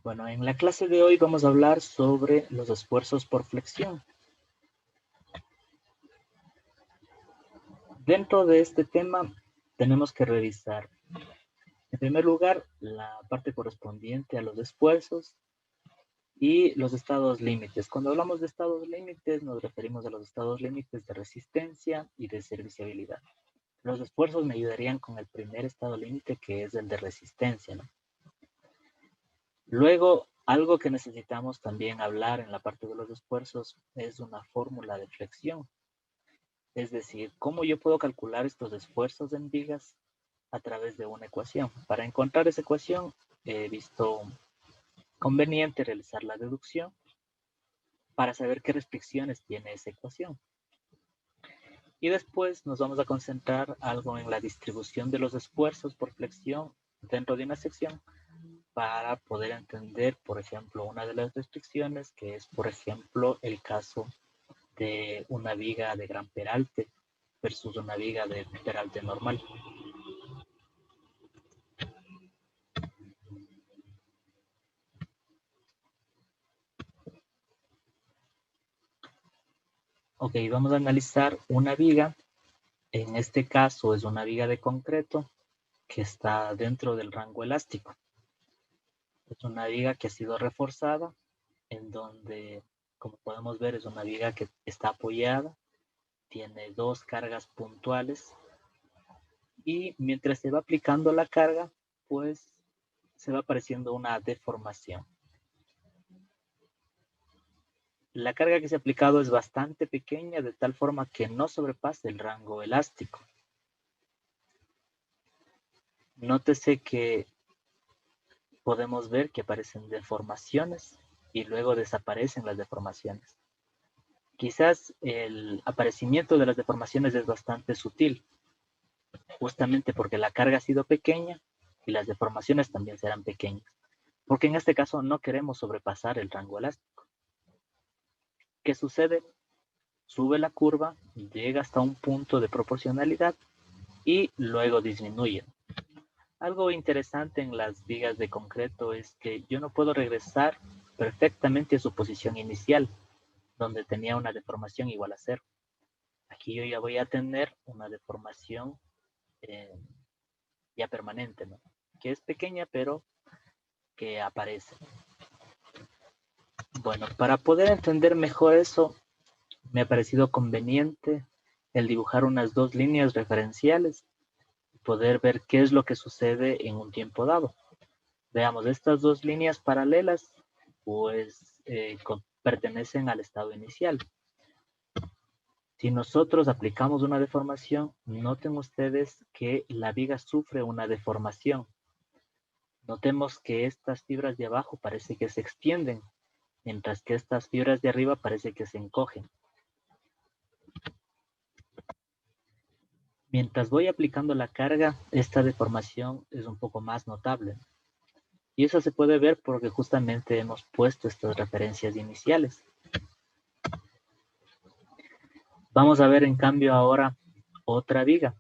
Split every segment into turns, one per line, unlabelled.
Bueno, en la clase de hoy vamos a hablar sobre los esfuerzos por flexión. Dentro de este tema tenemos que revisar, en primer lugar, la parte correspondiente a los esfuerzos y los estados límites. Cuando hablamos de estados límites nos referimos a los estados límites de resistencia y de serviciabilidad. Los esfuerzos me ayudarían con el primer estado límite, que es el de resistencia, ¿no? Luego, algo que necesitamos también hablar en la parte de los esfuerzos es una fórmula de flexión. Es decir, cómo yo puedo calcular estos esfuerzos en vigas a través de una ecuación. Para encontrar esa ecuación, he visto conveniente realizar la deducción para saber qué restricciones tiene esa ecuación. Y después nos vamos a concentrar algo en la distribución de los esfuerzos por flexión dentro de una sección para poder entender, por ejemplo, una de las restricciones, que es, por ejemplo, el caso de una viga de gran peralte versus una viga de peralte normal. Ok, vamos a analizar una viga. En este caso es una viga de concreto que está dentro del rango elástico. Es una viga que ha sido reforzada, en donde, como podemos ver, es una viga que está apoyada, tiene dos cargas puntuales y mientras se va aplicando la carga, pues se va apareciendo una deformación. La carga que se ha aplicado es bastante pequeña, de tal forma que no sobrepasa el rango elástico. Nótese que podemos ver que aparecen deformaciones y luego desaparecen las deformaciones. Quizás el aparecimiento de las deformaciones es bastante sutil, justamente porque la carga ha sido pequeña y las deformaciones también serán pequeñas, porque en este caso no queremos sobrepasar el rango elástico. ¿Qué sucede? Sube la curva, llega hasta un punto de proporcionalidad y luego disminuye. Algo interesante en las vigas de concreto es que yo no puedo regresar perfectamente a su posición inicial, donde tenía una deformación igual a 0. Aquí yo ya voy a tener una deformación ya permanente, ¿no? Que es pequeña, pero que aparece. Bueno, para poder entender mejor eso, me ha parecido conveniente el dibujar unas dos líneas referenciales y poder ver qué es lo que sucede en un tiempo dado. Veamos, estas dos líneas paralelas, pues pertenecen al estado inicial. Si nosotros aplicamos una deformación, noten ustedes que la viga sufre una deformación. Notemos que estas fibras de abajo parece que se extienden, mientras que estas fibras de arriba parece que se encogen. Mientras voy aplicando la carga, esta deformación es un poco más notable. Y eso se puede ver porque justamente hemos puesto estas referencias iniciales. Vamos a ver en cambio ahora otra viga.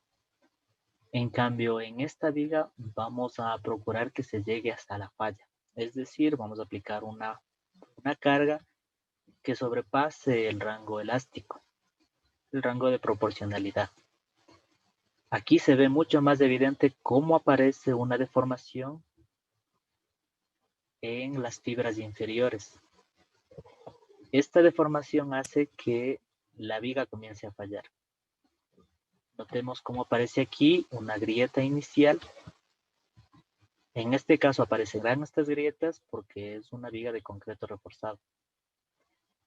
En cambio, en esta viga vamos a procurar que se llegue hasta la falla. Es decir, vamos a aplicar una carga que sobrepase el rango elástico, el rango de proporcionalidad. Aquí se ve mucho más evidente cómo aparece una deformación en las fibras inferiores. Esta deformación hace que la viga comience a fallar. Notemos cómo aparece aquí una grieta inicial. En este caso aparecerán estas grietas porque es una viga de concreto reforzado.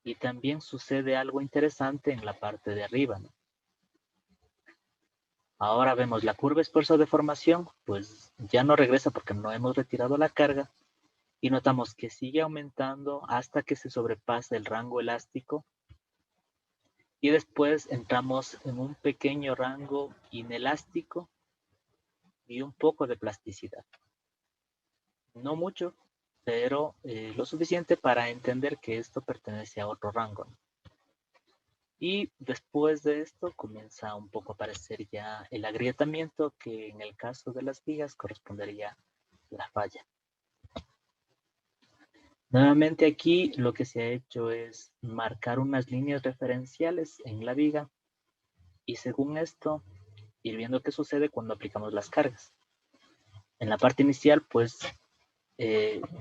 Y también sucede algo interesante en la parte de arriba, ¿no? Ahora vemos la curva esfuerzo de deformación, pues ya no regresa porque no hemos retirado la carga. Y notamos que sigue aumentando hasta que se sobrepasa el rango elástico. Y después entramos en un pequeño rango inelástico y un poco de plasticidad. No mucho, pero lo suficiente para entender que esto pertenece a otro rango, ¿no? Y después de esto comienza un poco a aparecer ya el agrietamiento, que en el caso de las vigas correspondería a la falla. Nuevamente aquí lo que se ha hecho es marcar unas líneas referenciales en la viga y según esto ir viendo qué sucede cuando aplicamos las cargas. En la parte inicial pues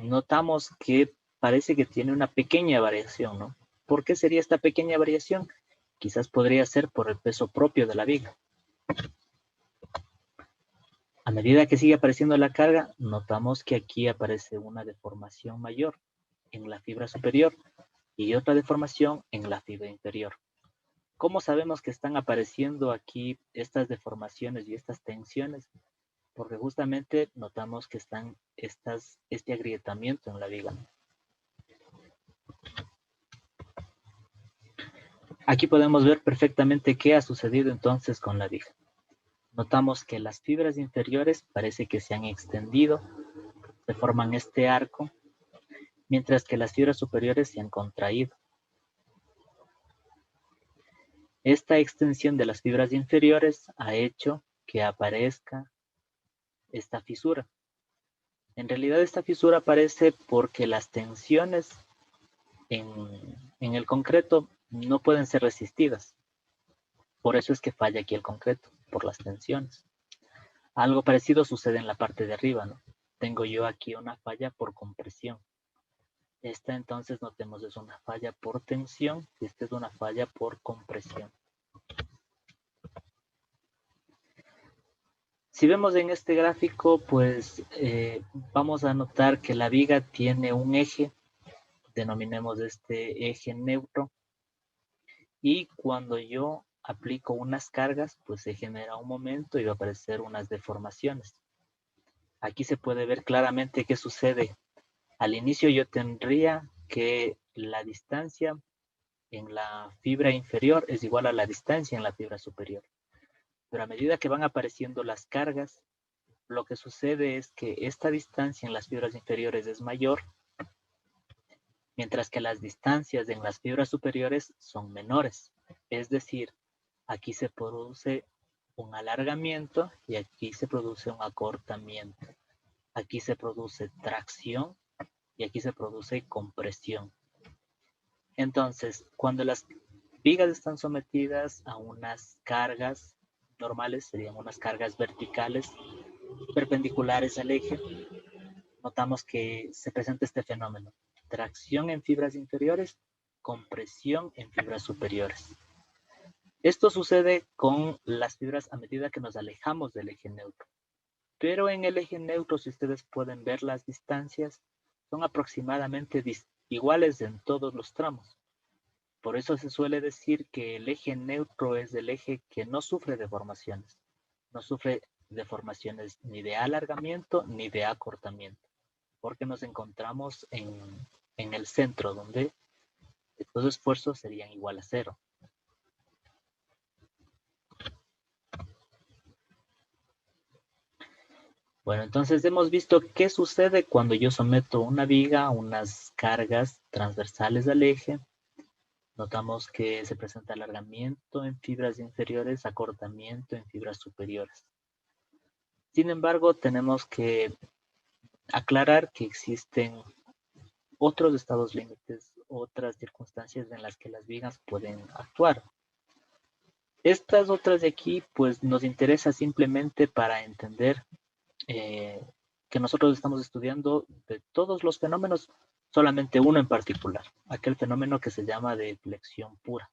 notamos que parece que tiene una pequeña variación, ¿no? ¿Por qué sería esta pequeña variación? Quizás podría ser por el peso propio de la viga. A medida que sigue apareciendo la carga, notamos que aquí aparece una deformación mayor en la fibra superior y otra deformación en la fibra inferior. ¿Cómo sabemos que están apareciendo aquí estas deformaciones y estas tensiones? Porque justamente notamos que están este agrietamiento en la viga. Aquí podemos ver perfectamente qué ha sucedido entonces con la viga. Notamos que las fibras inferiores parece que se han extendido, se forman este arco, mientras que las fibras superiores se han contraído. Esta extensión de las fibras inferiores ha hecho que aparezca esta fisura. En realidad esta fisura aparece porque las tensiones en el concreto no pueden ser resistidas. Por eso es que falla aquí el concreto, por las tensiones. Algo parecido sucede en la parte de arriba, ¿no? Tengo yo aquí una falla por compresión. Esta entonces notemos es una falla por tensión y esta es una falla por compresión. Si vemos en este gráfico, pues vamos a notar que la viga tiene un eje, denominemos este eje neutro, y cuando yo aplico unas cargas, pues se genera un momento y va a aparecer unas deformaciones. Aquí se puede ver claramente qué sucede. Al inicio yo tendría que la distancia en la fibra inferior es igual a la distancia en la fibra superior. Pero a medida que van apareciendo las cargas, lo que sucede es que esta distancia en las fibras inferiores es mayor, mientras que las distancias en las fibras superiores son menores. Es decir, aquí se produce un alargamiento y aquí se produce un acortamiento. Aquí se produce tracción y aquí se produce compresión. Entonces, cuando las vigas están sometidas a unas cargas normales, serían unas cargas verticales, perpendiculares al eje, notamos que se presenta este fenómeno. Tracción en fibras inferiores, compresión en fibras superiores. Esto sucede con las fibras a medida que nos alejamos del eje neutro. Pero en el eje neutro, si ustedes pueden ver las distancias, son aproximadamente iguales en todos los tramos. Por eso se suele decir que el eje neutro es el eje que no sufre deformaciones. No sufre deformaciones ni de alargamiento ni de acortamiento, porque nos encontramos en el centro donde estos esfuerzos serían igual a cero. Bueno, entonces hemos visto qué sucede cuando yo someto una viga a unas cargas transversales al eje. Notamos que se presenta alargamiento en fibras inferiores, acortamiento en fibras superiores. Sin embargo, tenemos que aclarar que existen otros estados límites, otras circunstancias en las que las vigas pueden actuar. Estas otras de aquí, pues nos interesa simplemente para entender que nosotros estamos estudiando de todos los fenómenos, solamente uno en particular, aquel fenómeno que se llama de flexión pura.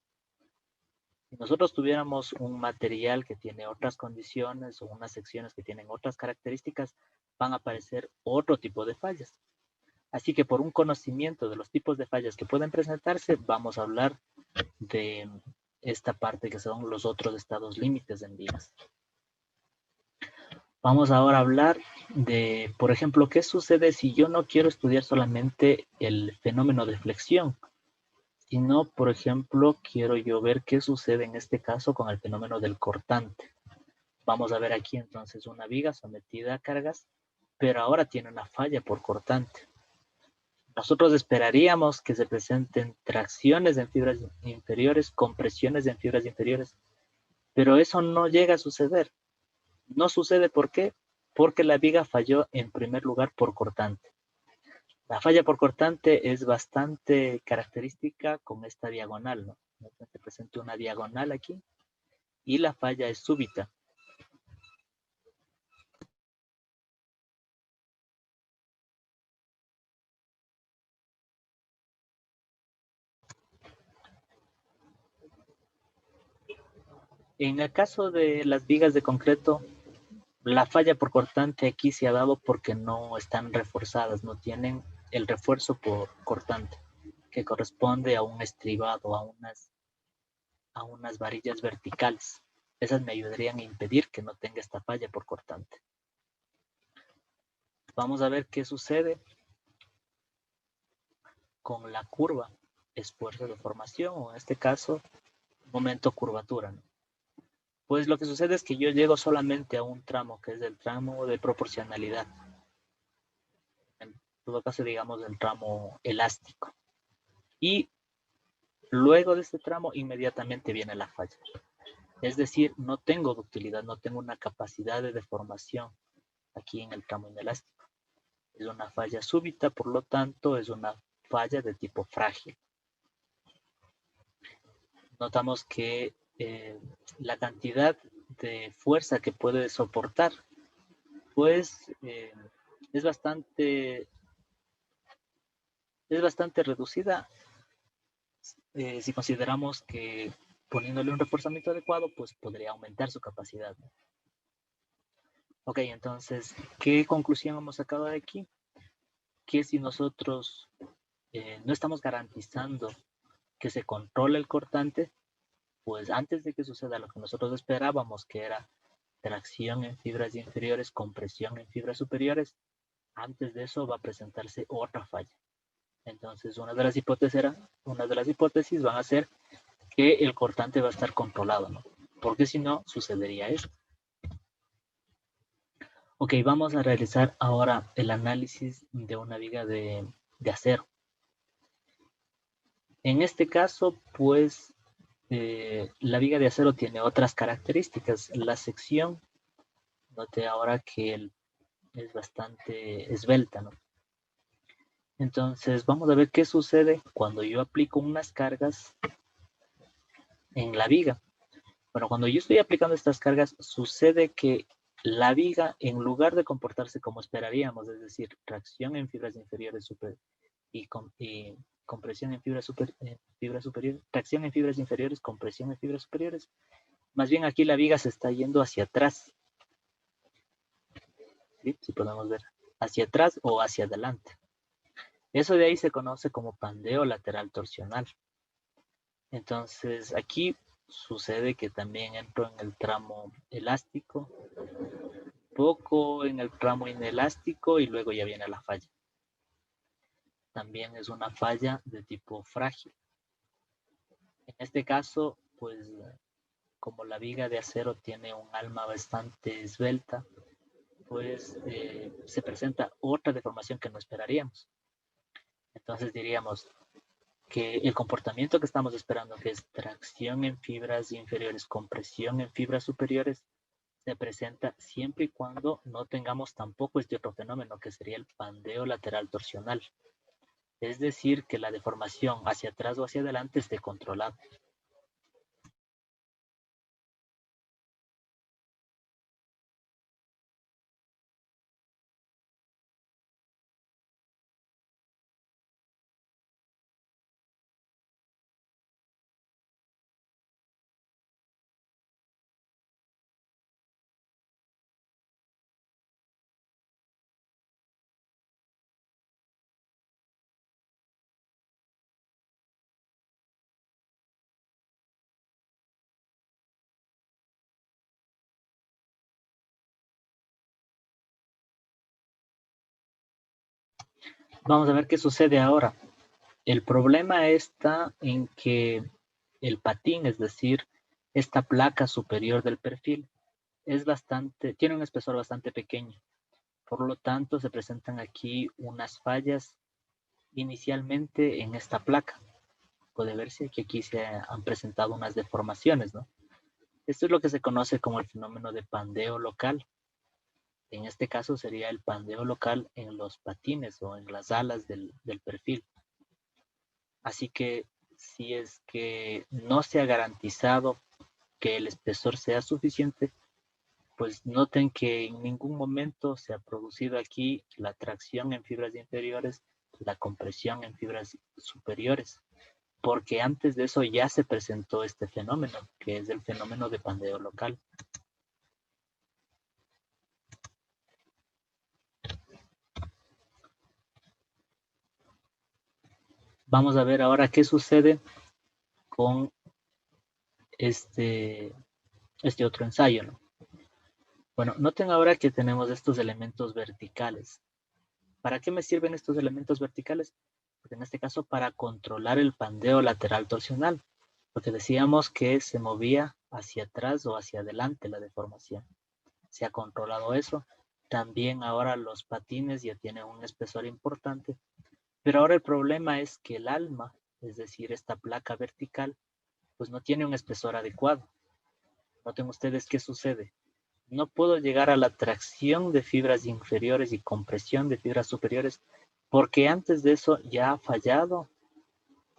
Si nosotros tuviéramos un material que tiene otras condiciones o unas secciones que tienen otras características, van a aparecer otro tipo de fallas. Así que por un conocimiento de los tipos de fallas que pueden presentarse, vamos a hablar de esta parte que son los otros estados límites en vigas. Vamos ahora a hablar de, por ejemplo, qué sucede si yo no quiero estudiar solamente el fenómeno de flexión, sino, por ejemplo, quiero yo ver qué sucede en este caso con el fenómeno del cortante. Vamos a ver aquí entonces una viga sometida a cargas, pero ahora tiene una falla por cortante. Nosotros esperaríamos que se presenten tracciones en fibras inferiores, compresiones en fibras inferiores, pero eso no llega a suceder. No sucede, ¿por qué? Porque la viga falló en primer lugar por cortante. La falla por cortante es bastante característica con esta diagonal, ¿no? Se presenta una diagonal aquí y la falla es súbita. En el caso de las vigas de concreto, la falla por cortante aquí se ha dado porque no están reforzadas, no tienen el refuerzo por cortante, que corresponde a un estribado, a unas varillas verticales. Esas me ayudarían a impedir que no tenga esta falla por cortante. Vamos a ver qué sucede con la curva, esfuerzo de formación, o en este caso, momento curvatura, ¿no? Pues lo que sucede es que yo llego solamente a un tramo, que es el tramo de proporcionalidad. En todo caso, digamos, el tramo elástico. Y luego de este tramo, inmediatamente viene la falla. Es decir, no tengo ductilidad, no tengo una capacidad de deformación aquí en el tramo inelástico. Es una falla súbita, por lo tanto, es una falla de tipo frágil. Notamos que la cantidad de fuerza que puede soportar, pues es bastante reducida si consideramos que poniéndole un reforzamiento adecuado, pues podría aumentar su capacidad. Ok, entonces, ¿qué conclusión hemos sacado de aquí? Que si nosotros no estamos garantizando que se controle el cortante, pues antes de que suceda lo que nosotros esperábamos, que era tracción en fibras inferiores, compresión en fibras superiores, antes de eso va a presentarse otra falla. Entonces, una de las hipótesis van a ser que el cortante va a estar controlado, ¿no? Porque si no, sucedería eso. Ok, vamos a realizar ahora el análisis de una viga de acero. En este caso, pues, la viga de acero tiene otras características. La sección, note ahora que es bastante esbelta, ¿no? Entonces, vamos a ver qué sucede cuando yo aplico unas cargas en la viga. Bueno, cuando yo estoy aplicando estas cargas, sucede que la viga, en lugar de comportarse como esperaríamos, es decir, tracción en fibras inferiores y compresión en fibras superiores, tracción en fibras inferiores, compresión en fibras superiores, más bien aquí la viga se está yendo hacia atrás. ¿Sí? Si podemos ver, hacia atrás o hacia adelante. Eso de ahí se conoce como pandeo lateral torsional. Entonces, aquí sucede que también entro en el tramo elástico, poco en el tramo inelástico y luego ya viene la falla. También es una falla de tipo frágil. En este caso, pues como la viga de acero tiene un alma bastante esbelta, pues se presenta otra deformación que no esperaríamos. Entonces diríamos que el comportamiento que estamos esperando, que es tracción en fibras inferiores, compresión en fibras superiores, se presenta siempre y cuando no tengamos tampoco este otro fenómeno que sería el pandeo lateral torsional. Es decir, que la deformación hacia atrás o hacia adelante esté controlada. Vamos a ver qué sucede ahora. El problema está en que el patín, es decir, esta placa superior del perfil, tiene un espesor bastante pequeño. Por lo tanto, se presentan aquí unas fallas inicialmente en esta placa. Puede verse que aquí se han presentado unas deformaciones, ¿no? Esto es lo que se conoce como el fenómeno de pandeo local. En este caso sería el pandeo local en los patines o en las alas del perfil. Así que si es que no se ha garantizado que el espesor sea suficiente, pues noten que en ningún momento se ha producido aquí la tracción en fibras inferiores, la compresión en fibras superiores, porque antes de eso ya se presentó este fenómeno, que es el fenómeno de pandeo local. Vamos a ver ahora qué sucede con este otro ensayo, ¿no? Bueno, noten ahora que tenemos estos elementos verticales. ¿Para qué me sirven estos elementos verticales? Porque en este caso para controlar el pandeo lateral torsional, porque decíamos que se movía hacia atrás o hacia adelante la deformación. Se ha controlado eso. También ahora los patines ya tienen un espesor importante, pero ahora el problema es que el alma, es decir, esta placa vertical, pues no tiene un espesor adecuado. Noten ustedes qué sucede. No puedo llegar a la tracción de fibras inferiores y compresión de fibras superiores porque antes de eso ya ha fallado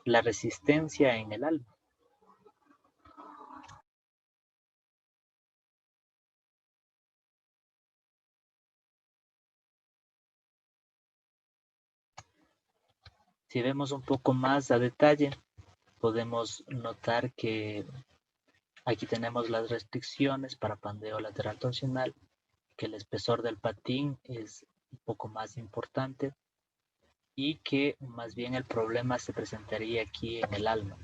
la resistencia en el alma. Si vemos un poco más a detalle, podemos notar que aquí tenemos las restricciones para pandeo lateral torsional, que el espesor del patín es un poco más importante y que más bien el problema se presentaría aquí en el alma.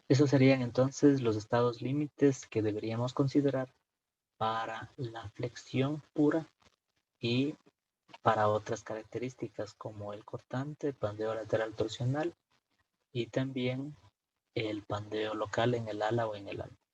Esos serían entonces los estados límites que deberíamos considerar para la flexión pura y para otras características como el cortante, el pandeo lateral torsional y también el pandeo local en el ala o en el alma.